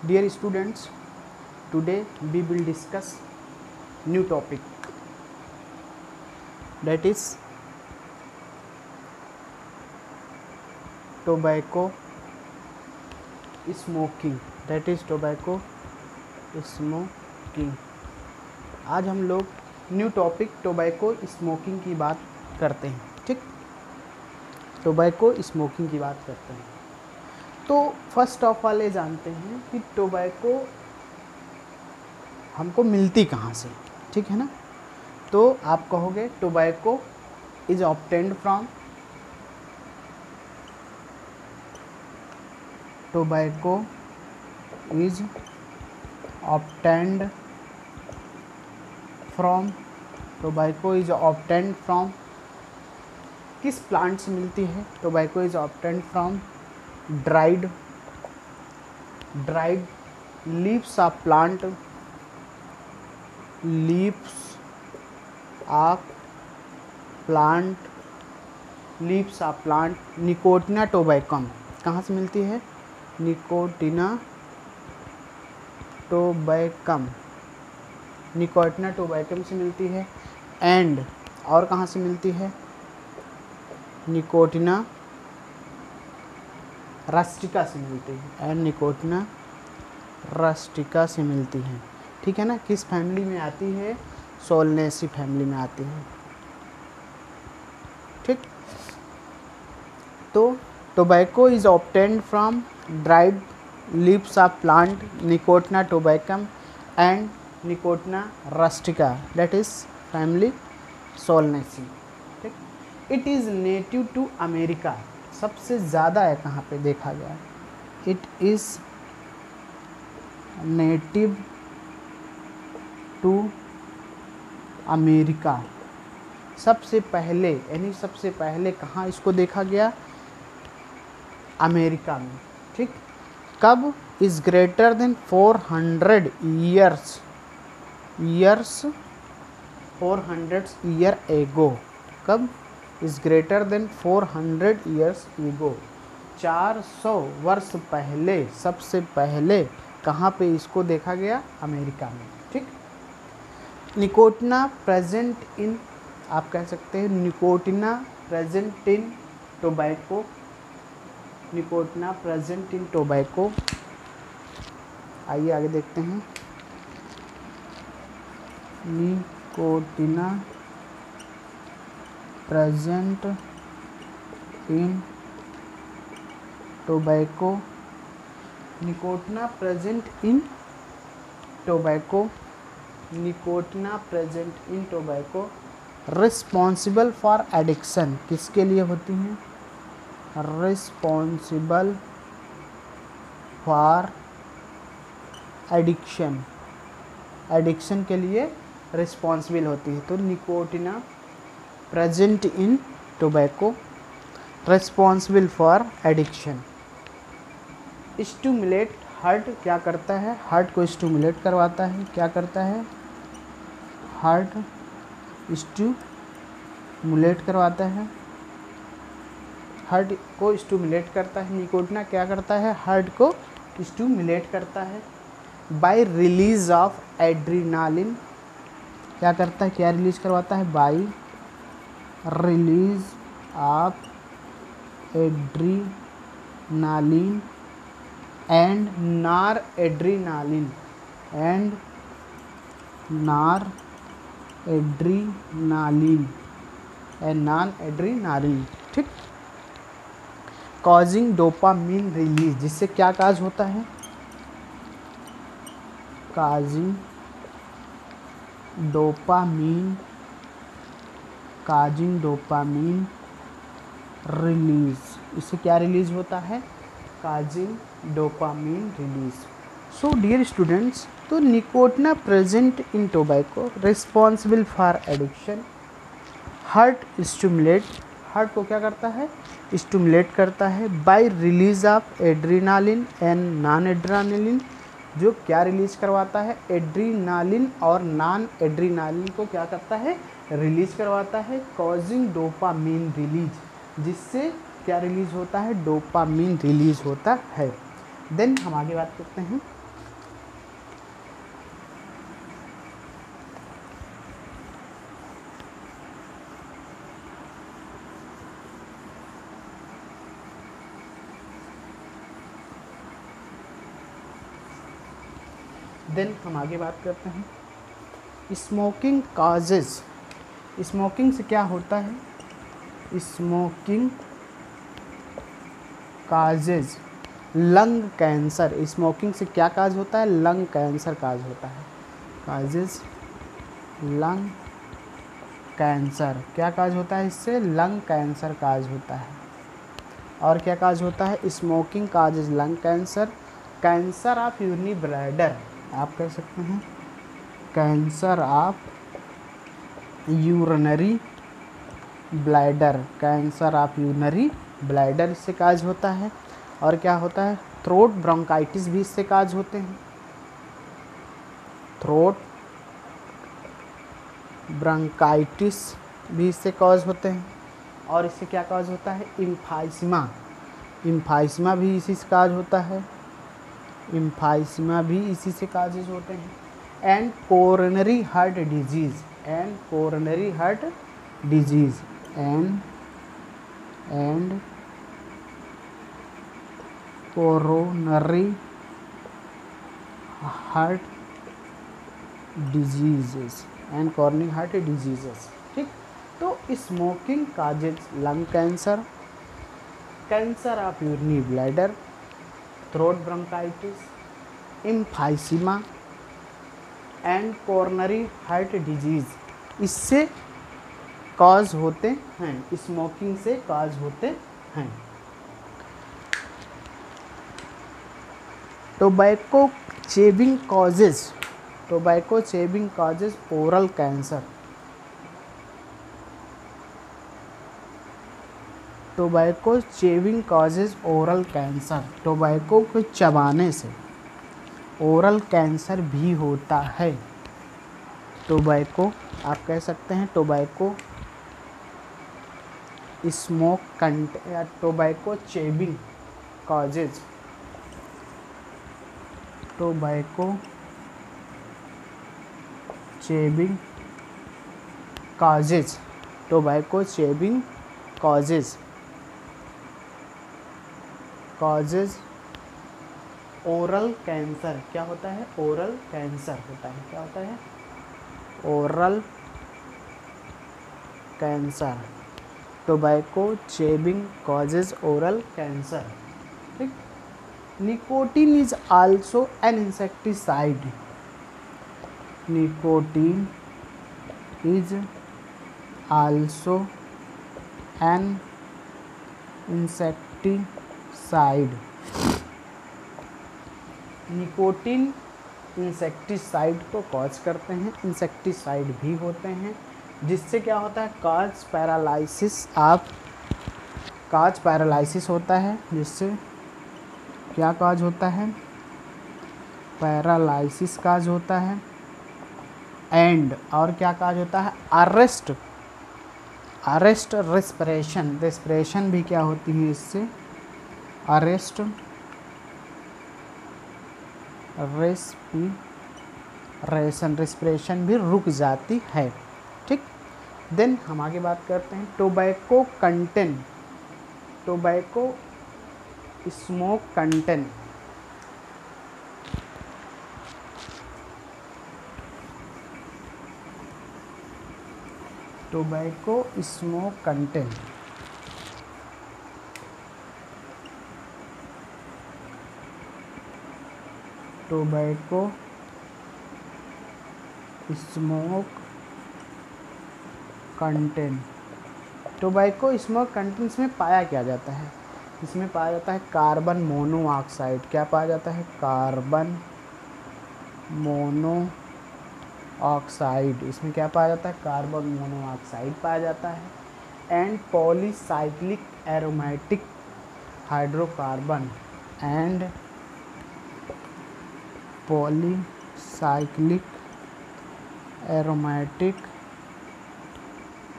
Dear students, today we will discuss new topic, that is tobacco smoking. आज हम लोग new topic tobacco smoking की बात करते हैं। ठीक, टोबैको स्मोकिंग की बात करते हैं। तो फर्स्ट ऑफ ऑल ये जानते हैं कि टोबैको हमको मिलती कहाँ से। ठीक है ना। तो आप कहोगे tobacco is obtained from, tobacco is obtained from, tobacco is obtained from किस प्लांट से मिलती है? Tobacco is obtained from dried leaves of plant, nicotiana tabacum कहाँ से मिलती है? निकोटिना टोबैकम से मिलती है। एंड और कहाँ से मिलती है? निकोटिना रस्टिका से मिलती है। एंड निकोटिना रस्टिका से मिलती है। ठीक है ना। किस फैमिली में आती है? सोलनेसी फैमिली में आती है। ठीक, तो tobacco is obtained from dried leaves of plant nicotiana tabacum and nicotiana rustica, that is family solanaceae. ठीक, it is native to America. सबसे ज़्यादा है कहाँ पे देखा गया? It is native to America. सबसे पहले यानी सबसे पहले कहाँ इसको देखा गया? अमेरिका में। ठीक, कब? Is greater than 400 years 400 year ago. कब? Is greater than 400 years ago. 400 वर्ष पहले सबसे पहले कहाँ पे इसको देखा गया? अमेरिका में। ठीक, निकोटिना प्रेजेंट इन, आप कह सकते हैं nicotiana present in tobacco, nicotiana present in tobacco. आइए आगे देखते हैं। Nicotiana present in tobacco, nicotiana present in tobacco, nicotiana present in tobacco responsible for addiction. किसके लिए होती हैं? रिस्पॉन्सिबल फॉर एडिक्शन, एडिक्शन के लिए रिस्पॉन्सिबल होती है। तो nicotiana present in tobacco responsible for addiction. Stimulate heart क्या करता है? हार्ट को स्टिमुलेट करवाता है। क्या करता है? हार्ट स्टिमुलेट करवाता है, हार्ट को स्टिमुलेट करता है। निकोटिना क्या करता है? हार्ट को स्टिमुलेट करता है। बाय रिलीज ऑफ एड्रीनालिन क्या करता है? क्या रिलीज करवाता है? By release of adrenaline and nor adrenaline and non adrenaline. ठीक, कॉजिंग डोपामीन रिलीज, जिससे क्या काज होता है? Causing dopamine release. इससे क्या रिलीज होता है? Causing dopamine release. So dear students, तो nicotiana present in tobacco responsible for addiction. Heart stimulate, heart को क्या करता है? स्टिमुलेट करता है। By release of adrenaline and non adrenaline, जो क्या रिलीज करवाता है? एड्रीनालिन और नॉन एड्रीनालिन को क्या करता है? रिलीज करवाता है। कॉजिंग डोपामीन रिलीज, जिससे क्या रिलीज होता है? डोपामीन रिलीज होता है। देन हम आगे बात करते हैं देन हम आगे बात करते हैं स्मोकिंग काजेज। स्मोकिंग से क्या होता है? Smoking causes lung cancer. Smoking से क्या काज होता है? लंग कैंसर काज होता है। काजेज लंग कैंसर, क्या काज होता है इससे? लंग कैंसर काज होता है। और क्या काज होता है? Smoking causes lung cancer, cancer of urinary bladder, आप कह सकते हैं cancer of urinary bladder, cancer of urinary bladder इससे काज होता है। और क्या होता है? थ्रोट ब्रोंकाइटिस भी इससे काज होते हैं। थ्रोट ब्रोंकाइटिस भी इससे कॉज होते हैं। और इससे क्या काज होता है? इम्फाइसीमा, इम्फाइसीमा भी इसी से काज होता है। इम्फाइसीमा भी इसी से काजेज होते हैं। And coronary heart disease, and coronary heart disease, and coronary heart diseases, and cornering heart diseases. ठीक, तो smoking causes lung cancer, cancer of urinary bladder, throat bronchitis, emphysema and coronary heart disease इससे cause होते हैं, smoking से cause होते हैं। Tobacco chewing causes, tobacco chewing causes oral cancer. Tobacco chewing causes oral cancer, tobacco को चबाने से oral cancer भी होता है। टोबैको, आप कह सकते हैं टोबैको स्मोक कंट या tobacco chewing causes, tobacco chewing causes, tobacco chewing causes, causes oral cancer. क्या होता है? ओरल कैंसर होता है। क्या होता है? Oral cancer. Tobacco chewing causes oral cancer. ठीक, nicotine is also an insecticide, nicotine is also an insecticide. Nicotine insecticide को कॉज करते हैं, इंसेक्टिसाइड भी होते हैं, जिससे क्या होता है? काज पैरालाइसिस, आप काज पैरालाइसिस होता है, जिससे क्या काज होता है? पैरालाइसिस काज होता है। एंड और क्या काज होता है? अरेस्ट, अरेस्ट रेस्पिरेशन, रेस्पिरेशन भी क्या होती है इससे? अरेस्ट रेस्पिरेशन, रेस्पिरेशन भी रुक जाती है। ठीक, देन हम आगे बात करते हैं tobacco content, tobacco smoke content. Tobacco smoke content, tobacco smoke content, tobacco smoke contents में पाया क्या जाता है? इसमें पाया जाता है कार्बन मोनोऑक्साइड। क्या पाया जाता है? Carbon monoxide. इसमें क्या पाया जाता है? कार्बन मोनोऑक्साइड पाया जाता है। And polycyclic aromatic hydrocarbon, and polycyclic aromatic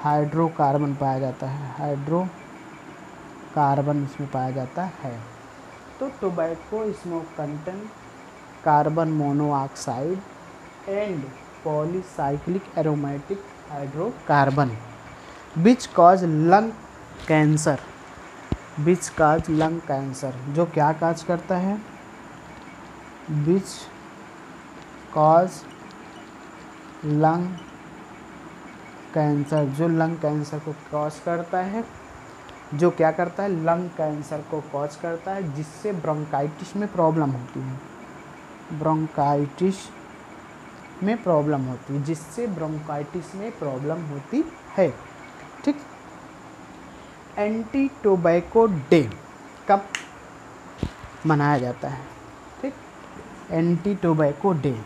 hydrocarbon पाया जाता है, हाइड्रोकार्बन इसमें पाया जाता है। तो tobacco smoke content carbon monoxide and polycyclic aromatic hydrocarbon which cause lung cancer, which cause lung cancer, जो क्या काज करता है? विच कॉज लंग कैंसर, जो लंग कैंसर को कॉज करता है, जो क्या करता है, लंग कैंसर को कॉज करता है, जिससे ब्रोंकाइटिस में प्रॉब्लम होती है, ब्रोंकाइटिस में प्रॉब्लम होती है, जिससे ब्रोंकाइटिस में प्रॉब्लम होती है। ठीक। एंटी टोबैको डे कब मनाया जाता है? ठीक, anti tobacco day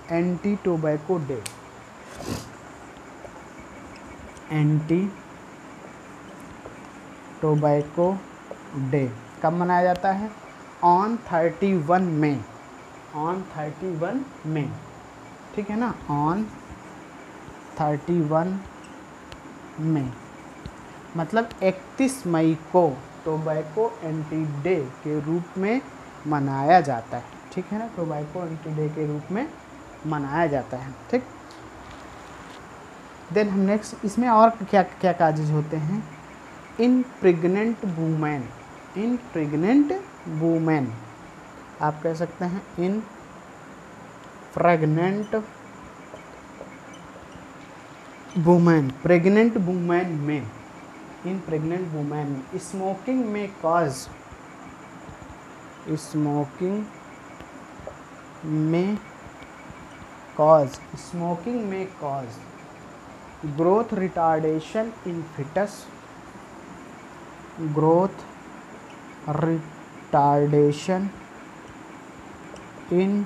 anti tobacco day anti tobacco day कब मनाया जाता है? ऑन 31 मई, ऑन 31 मई, ठीक है ना, ऑन 31 मई, मतलब 31 मई को टोबैको एंटी डे के रूप में मनाया जाता है। ठीक है ना, टोबैको एंटी डे के रूप में मनाया जाता है। ठीक। देन हम नेक्स्ट इसमें और क्या क्या काजेज होते हैं? इन प्रेग्नेंट वूमेन, इन प्रेग्नेंट वूमेन, आप कह सकते हैं इन प्रेग्नेंट वूमेन, प्रेग्नेंट वूमेन में, इन प्रेग्नेंट वूमेन में स्मोकिंग में कॉज, स्मोकिंग में कॉज, स्मोकिंग में कॉज ग्रोथ रिटार्डेशन इन फिटस, ग्रोथ रिटार्डेशन इन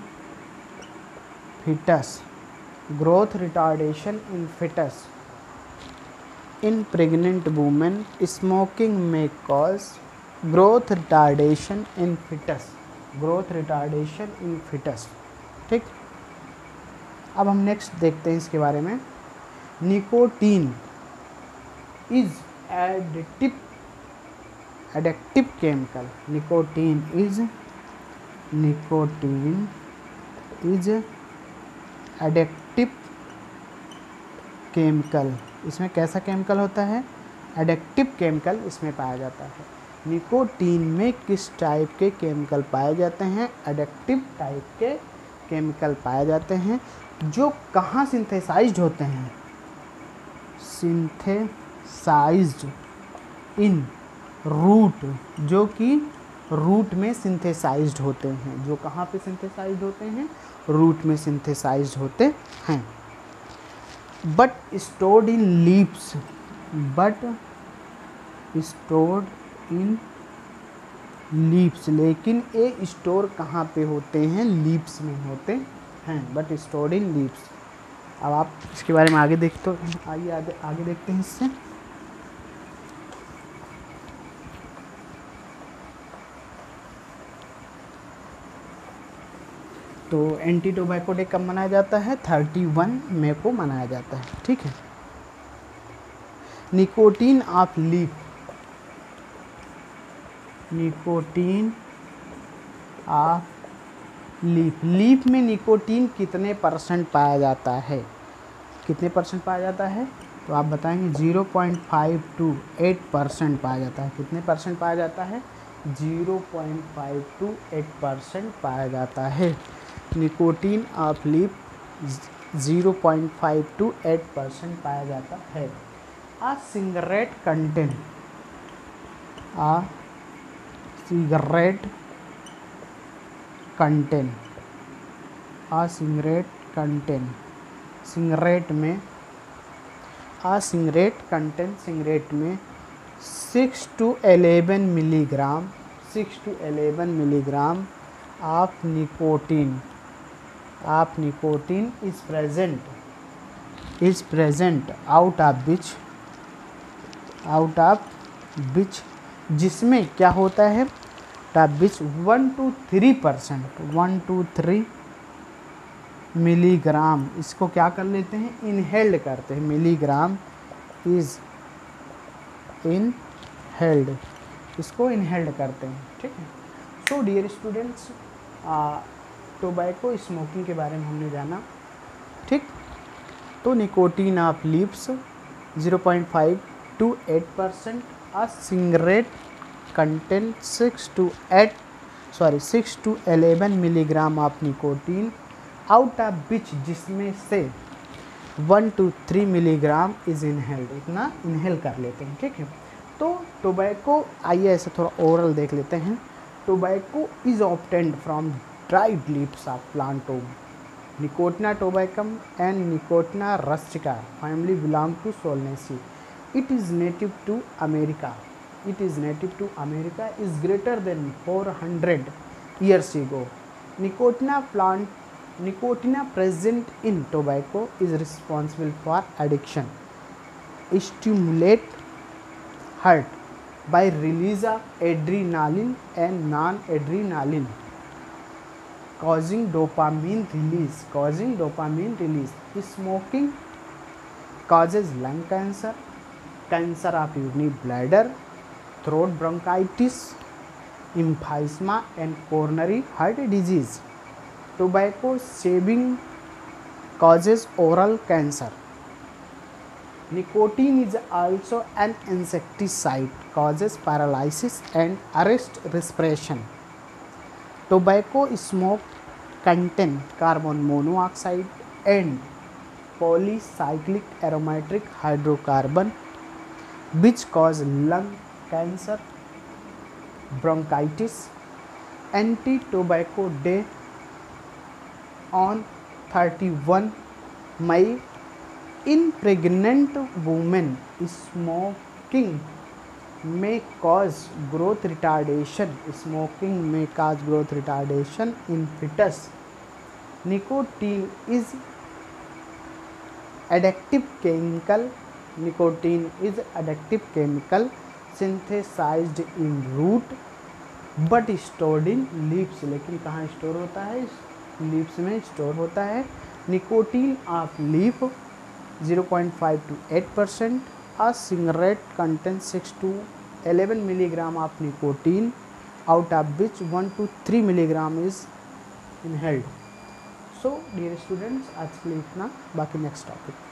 फिटस, ग्रोथ रिटार्डेशन इन फिटस इन प्रेग्नेंट वूमेन, स्मोकिंग में कॉज ग्रोथ रिटार्डेशन इन फिटस, ग्रोथ रिटार्डेशन इन फिटस। ठीक। अब हम next देखते हैं इसके बारे में। Nicotine is addictive chemical, nicotine is addictive chemical, इसमें कैसा केमिकल होता है? एडिक्टिव केमिकल इसमें पाया जाता है। निकोटीन में किस टाइप के केमिकल पाए जाते हैं? एडिक्टिव टाइप के केमिकल पाए जाते हैं, जो कहाँ सिंथेसाइज्ड होते हैं? सिंथेसाइज्ड इन रूट, जो कि रूट में सिंथेसाइज्ड होते हैं, जो कहाँ पे सिंथेसाइज्ड होते हैं? रूट में सिंथेसाइज्ड होते हैं। But stored in leaves, but stored in leaves, लेकिन ये स्टोर कहाँ पे होते हैं? लीव्स में होते हैं, बट स्टोर्ड इन लीव्स। अब आप इसके बारे में आगे देखते हो, आइए आगे देखते हैं इससे। तो एंटी टोबैको डे कब मनाया जाता है? 31 मई को मनाया जाता है। ठीक है। Nicotine of leaf, nicotine of leaf, leaf में निकोटीन कितने परसेंट पाया जाता है? कितने परसेंट पाया जाता है? तो आप बताएंगे 0.528% पाया जाता है। कितने परसेंट पाया जाता है? 0.528% पाया जाता है। निकोटीन ऑफ लीफ 0.528% पाया जाता है। A cigarette contain, a cigarette contain, a cigarette contain, cigarette में, आ सिगरेट कंटेन, सिगरेट में 6 to 11 milligram, 6 to 11 milligram of nicotine, of nicotine is present out of which, जिसमें क्या होता है? Top which 1 to 3%, 1 to 3 milligram, इसको क्या कर लेते हैं? इनहेल्ड करते हैं। मिलीग्राम इज इनहेल्ड, इसको इनहेल्ड करते हैं। ठीक है। So dear students, tobacco smoking के बारे में हमने जाना। ठीक। तो nicotine of leaves 0.5 to 8%, a cigarette contain 6 to 11 milligram of nicotine, out of which जिसमें से 1 to 3 मिलीग्राम इज इनहेल्ड, इतना इनहेल कर लेते हैं, ठीक है। तो टोबैको, आइए ऐसे थोड़ा ओरल देख लेते हैं। Tobacco is obtained from dried leaves of प्लांटोम, nicotiana tabacum and nicotiana rustica family belong to Solanaceae. It is native to America. Is greater than 400 years ago. Nicotina present in tobacco is responsible for addiction. Stimulate heart by release of adrenaline and non-adrenaline, causing dopamine release. Smoking causes lung cancer, cancer of urinary bladder, throat bronchitis, emphysema and coronary heart disease. Tobacco chewing causes oral cancer. Nicotine is also an insecticide, causes paralysis and arrest respiration. Tobacco smoke contain carbon monoxide and polycyclic aromatic hydrocarbon, which cause lung cancer, bronchitis. Anti-tobacco day on 31 May. In pregnant women, smoking may cause growth retardation. In fetus. Nicotine is addictive chemical synthesized in root but stored in leaves. लेकिन कहाँ store होता है? Leaves में store होता है। Nicotine of leaf 0.5 to 8%. A cigarette contains 6 to 11 milligram of nicotine, out of which 1 to 3 milligram is inhaled. So dear students, आज के लिए इतना, बाकी नेक्स्ट टॉपिक।